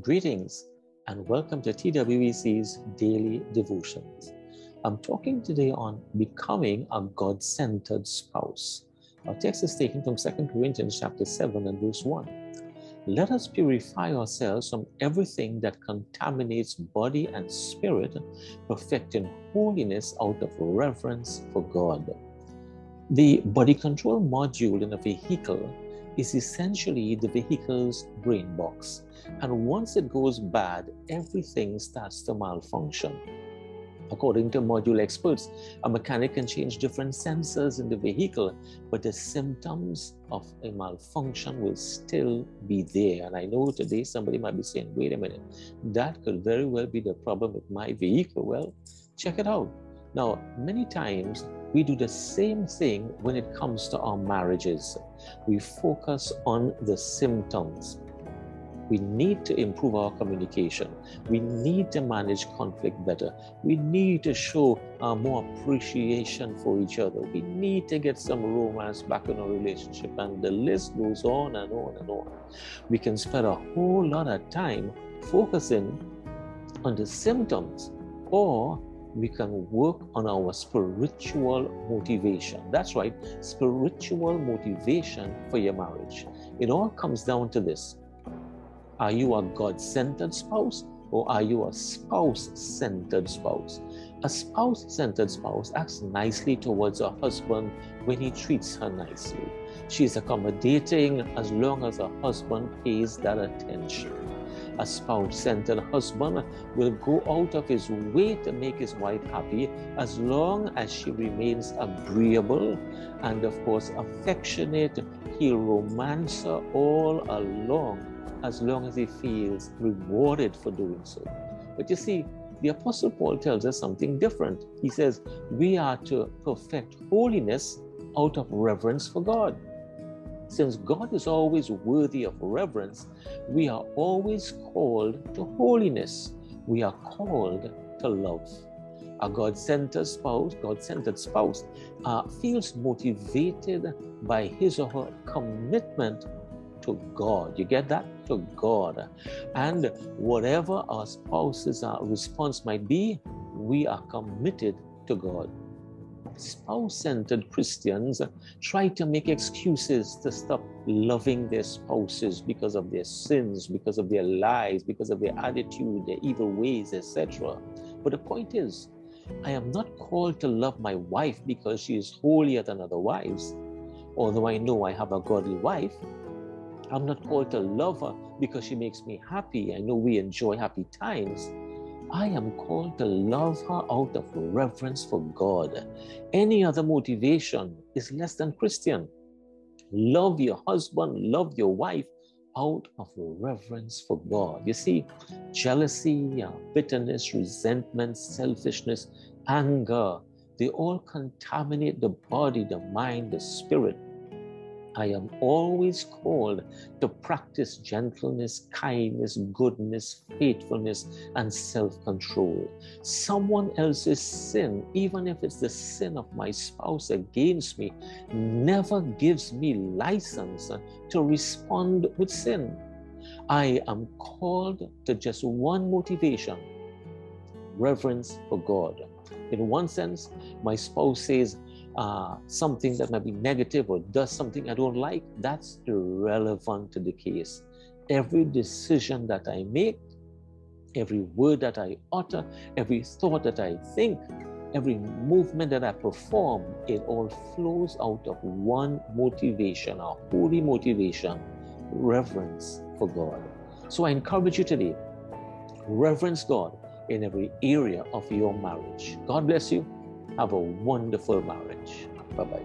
Greetings and welcome to TWEC's Daily Devotions. I'm talking today on becoming a God-centered spouse. Our text is taken from 2 Corinthians chapter 7 and verse 1. Let us purify ourselves from everything that contaminates body and spirit, perfecting holiness out of reverence for God. The body control module in a vehicle is essentially the vehicle's brain box. And once it goes bad, everything starts to malfunction. According to module experts, a mechanic can change different sensors in the vehicle, but the symptoms of a malfunction will still be there. And I know today somebody might be saying, wait a minute, that could very well be the problem with my vehicle. Well, check it out. Now, many times we do the same thing when it comes to our marriages. We focus on the symptoms. We need to improve our communication. We need to manage conflict better. We need to show more appreciation for each other. We need to get some romance back in our relationship. And the list goes on and on and on. We can spend a whole lot of time focusing on the symptoms, or we can work on our spiritual motivation. That's right, spiritual motivation for your marriage. It all comes down to this. Are you a God-centered spouse, or are you a spouse-centered spouse? A spouse-centered spouse acts nicely towards her husband when he treats her nicely. She's accommodating as long as her husband pays that attention. A spouse-centered husband will go out of his way to make his wife happy as long as she remains agreeable and, of course, affectionate. He'll romance her all along as long as he feels rewarded for doing so. But you see, the Apostle Paul tells us something different. He says we are to perfect holiness out of reverence for God. Since God is always worthy of reverence, we are always called to holiness. We are called to love. A God-centered spouse feels motivated by his or her commitment to God. You get that? To God. And whatever our spouse's response might be, we are committed to God. Spouse-centered Christians try to make excuses to stop loving their spouses because of their sins, because of their lies, because of their attitude, their evil ways, etc. But the point is, I am not called to love my wife because she is holier than other wives. Although I know I have a godly wife, I'm not called to love her because she makes me happy. I know we enjoy happy times. I am called to love her out of reverence for God. Any other motivation is less than Christian. Love your husband, love your wife out of reverence for God. You see, jealousy, bitterness, resentment, selfishness, anger, they all contaminate the body, the mind, the spirit. I am always called to practice gentleness, kindness, goodness, faithfulness, and self-control. Someone else's sin, even if it's the sin of my spouse against me, never gives me license to respond with sin. I am called to just one motivation: reverence for God. In one sense, my spouse says something that might be negative or does something I don't like, that's irrelevant to the case. Every decision that I make, every word that I utter, every thought that I think, every movement that I perform, it all flows out of one motivation, a holy motivation: reverence for God. So I encourage you today, reverence God in every area of your marriage. God bless you. Have a wonderful marriage. Bye-bye.